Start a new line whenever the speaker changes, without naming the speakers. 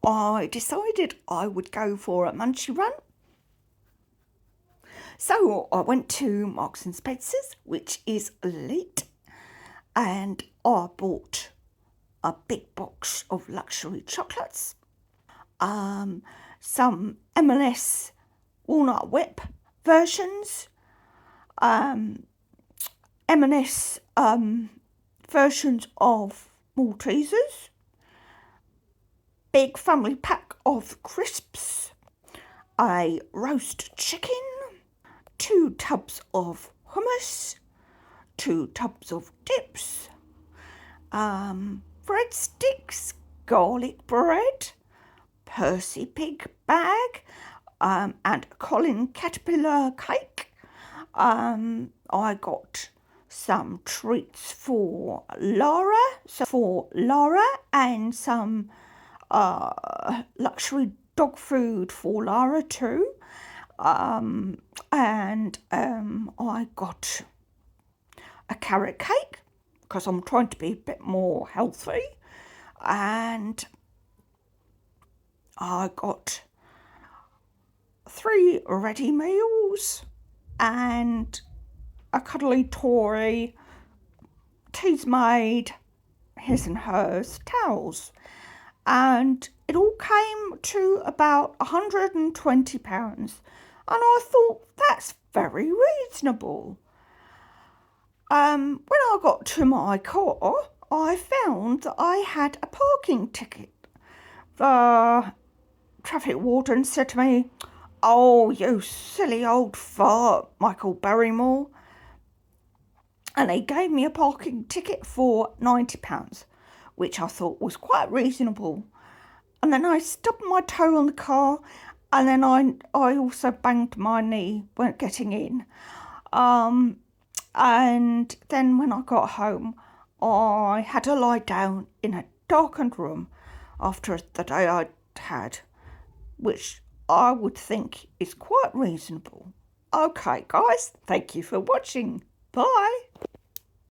I decided I would go for a munchie run. So I went to Marks and Spencer's, which is elite, and I bought a big box of luxury chocolates, some M&S walnut whip versions, M&S versions of Maltesers, big family pack of crisps, a roast chicken, 2 tubs of hummus, 2 tubs of dips, breadsticks, garlic bread, Percy pig bag, and a Colin caterpillar cake. I got some treats for Lara, and some luxury dog food for Lara too. And I got a carrot cake because I'm trying to be a bit more healthy, and I got 3 ready meals and a Cuddly toy, Tea's Made, his and hers towels, and it all came to about £120, and I thought that's very reasonable. When I got to my car, I found that I had a parking ticket. The traffic warden said to me, "Oh, you silly old fart, Michael Barrymore." And he gave me a parking ticket for £90, which I thought was quite reasonable. And then I stubbed my toe on the car, and then I also banged my knee when getting in. And then when I got home, I had to lie down in a darkened room after the day I'd had, which I would think is quite reasonable. Okay, guys, thank you for watching. Bye.